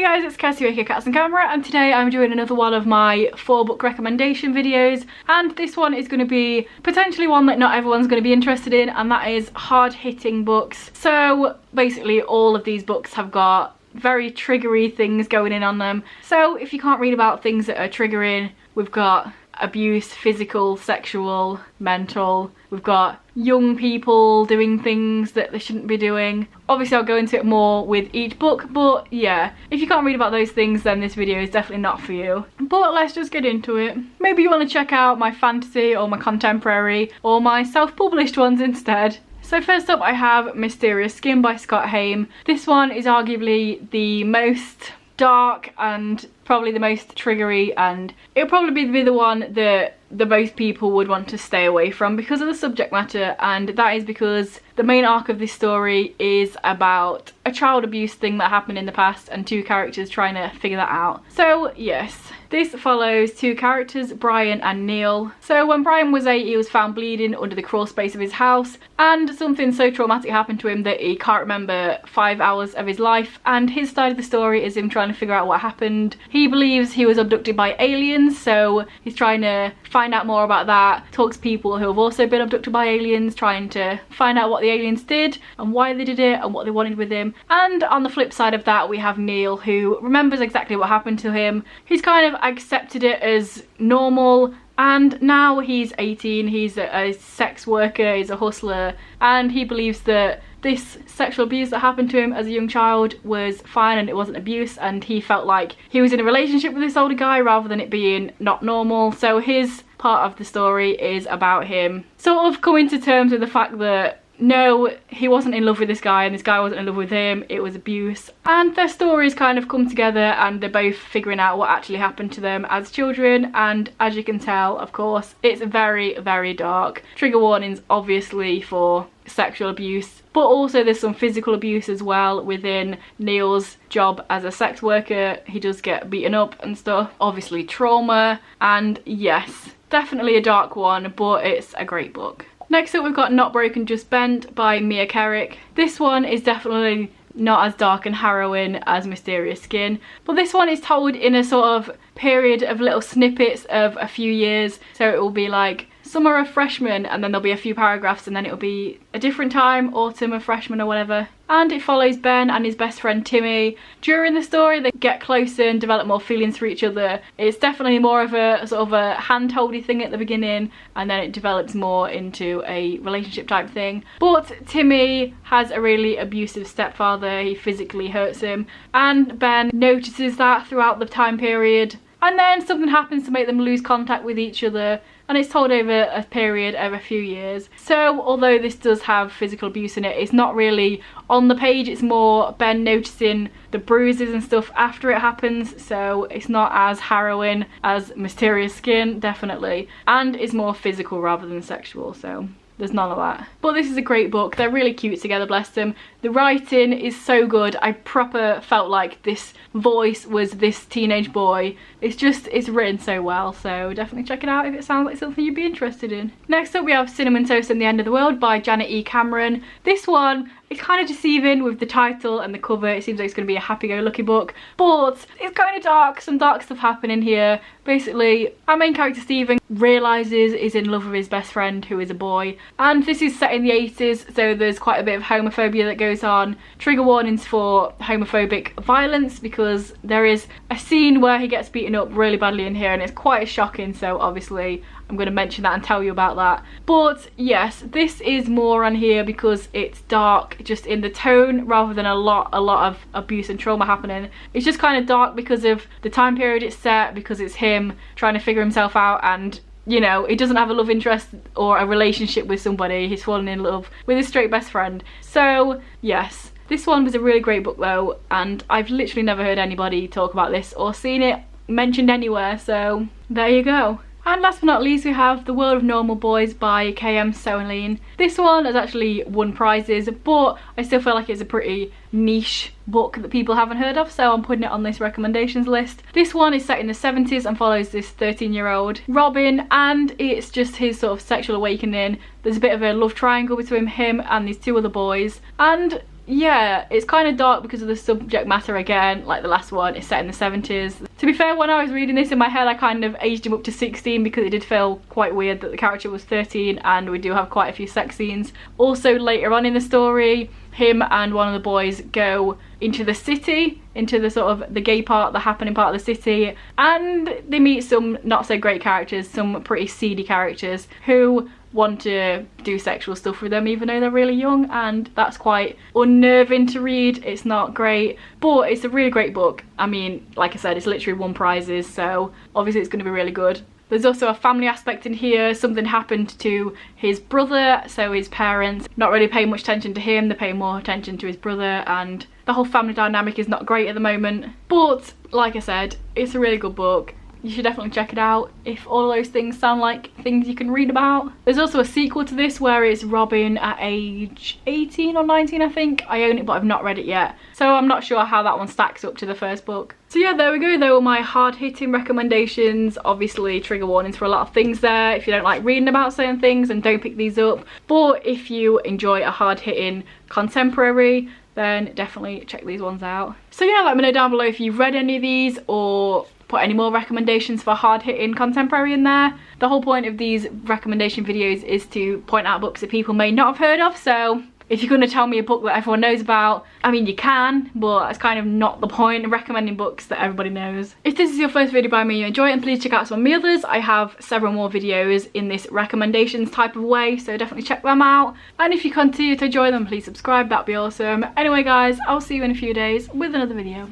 guys, it's Kirsty here, Cats and Camera, and today I'm doing another one of my 4-book recommendation videos, and this one is going to be potentially one that not everyone's going to be interested in, and that is hard-hitting books. So basically all of these books have got very triggery things going in on them. So if you can't read about things that are triggering, we've got abuse, physical, sexual, mental. We've got young people doing things that they shouldn't be doing. Obviously I'll go into it more with each book, but yeah, if you can't read about those things then this video is definitely not for you. But let's just get into it. Maybe you want to check out my fantasy or my contemporary or my self-published ones instead. So first up I have Mysterious Skin by Scott Haim. This one is arguably the most dark and probably the most triggery, and it'll probably be the one that the most people would want to stay away from because of the subject matter, and that is because the main arc of this story is about a child abuse thing that happened in the past and two characters trying to figure that out. So yes, this follows two characters, Brian and Neil. So when Brian was 8, he was found bleeding under the crawl space of his house, and something so traumatic happened to him that he can't remember 5 hours of his life, and his side of the story is him trying to figure out what happened. He believes he was abducted by aliens, so he's trying to find out more about that, talks to people who have also been abducted by aliens, trying to find out what the aliens did and why they did it and what they wanted with him. And on the flip side of that we have Neil, who remembers exactly what happened to him. He's kind of accepted it as normal, and now he's 18, he's a sex worker, he's a hustler, and he believes that this sexual abuse that happened to him as a young child was fine and it wasn't abuse, and he felt like he was in a relationship with this older guy rather than it being not normal. So his part of the story is about him sort of coming to terms with the fact that no, he wasn't in love with this guy and this guy wasn't in love with him, it was abuse. And their stories kind of come together and they're both figuring out what actually happened to them as children, and as you can tell, of course, it's very, very dark. Trigger warnings obviously for sexual abuse, but also there's some physical abuse as well within Neil's job as a sex worker. He does get beaten up and stuff, obviously trauma, and yes, definitely a dark one, but it's a great book. Next up we've got Not Broken Just Bent by Mia Kerrick. This one is definitely not as dark and harrowing as Mysterious Skin, but this one is told in a sort of period of little snippets of a few years. So it will be like summer of freshman, and then there'll be a few paragraphs, and then it'll be a different time, autumn of freshman or whatever. And it follows Ben and his best friend Timmy. During the story they get closer and develop more feelings for each other. It's definitely more of a sort of a hand-holdy thing at the beginning, and then it develops more into a relationship type thing. But Timmy has a really abusive stepfather, he physically hurts him, and Ben notices that throughout the time period, and then something happens to make them lose contact with each other, and it's told over a period of a few years. So although this does have physical abuse in it, it's not really on the page, it's more Ben noticing the bruises and stuff after it happens, so it's not as harrowing as Mysterious Skin, definitely, and it's more physical rather than sexual, so there's none of that. But this is a great book, they're really cute together, bless them. The writing is so good, I proper felt like this voice was this teenage boy. It's written so well, so definitely check it out if it sounds like something you'd be interested in. Next up we have Cinnamon Toast and the End of the World by Janet E. Cameron. This one is kind of deceiving with the title and the cover. It seems like it's going to be a happy-go-lucky book, but it's kind of dark, some dark stuff happening here. Basically, our main character Stephen realises he's in love with his best friend who is a boy, and this is set in the 80s, so there's quite a bit of homophobia that goes on. Trigger warnings for homophobic violence, because there is a scene where he gets beaten up really badly in here and it's quite shocking, so obviously I'm going to mention that and tell you about that. But yes, this is more on here because it's dark just in the tone rather than a lot of abuse and trauma happening. It's just kind of dark because of the time period it's set, because it's him trying to figure himself out, and you know, he doesn't have a love interest or a relationship with somebody, he's fallen in love with his straight best friend. So yes, this one was a really great book though, and I've literally never heard anybody talk about this or seen it mentioned anywhere, so there you go. And last but not least we have The World of Normal Boys by K.M. Soenleen. This one has actually won prizes, but I still feel like it's a pretty niche book that people haven't heard of, so I'm putting it on this recommendations list. This one is set in the 70s and follows this 13-year-old Robin, and it's just his sort of sexual awakening. There's a bit of a love triangle between him and these two other boys, and yeah, it's kind of dark because of the subject matter again. Like the last one is set in the 70s. To be fair, when I was reading this in my head, I kind of aged him up to 16 because it did feel quite weird that the character was 13, and we do have quite a few sex scenes. Also later on in the story, him and one of the boys go into the city, into the sort of the gay part, the happening part of the city, and they meet some not so great characters, some pretty seedy characters who want to do sexual stuff with them even though they're really young, and that's quite unnerving to read. It's not great, but it's a really great book. I mean, like I said, it's literally won prizes, so obviously it's going to be really good. There's also a family aspect in here. Something happened to his brother, so his parents not really paying much attention to him, they're paying more attention to his brother, and the whole family dynamic is not great at the moment. But like I said, it's a really good book. You should definitely check it out if all those things sound like things you can read about. There's also a sequel to this where it's Robin at age 18 or 19, I think. I own it, but I've not read it yet, so I'm not sure how that one stacks up to the first book. So yeah, there we go. They were my hard-hitting recommendations. Obviously trigger warnings for a lot of things there if you don't like reading about certain things, and don't pick these up. But if you enjoy a hard-hitting contemporary, then definitely check these ones out. So yeah, let me know down below if you've read any of these or put any more recommendations for hard-hitting contemporary in there. The whole point of these recommendation videos is to point out books that people may not have heard of, so if you're going to tell me a book that everyone knows about, I mean, you can, but that's kind of not the point of recommending books that everybody knows. If this is your first video by me and you enjoy it, and please check out some of my others. I have several more videos in this recommendations type of way, so definitely check them out. And if you continue to enjoy them, please subscribe, that'd be awesome. Anyway guys, I'll see you in a few days with another video.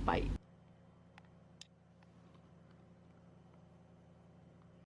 Bye.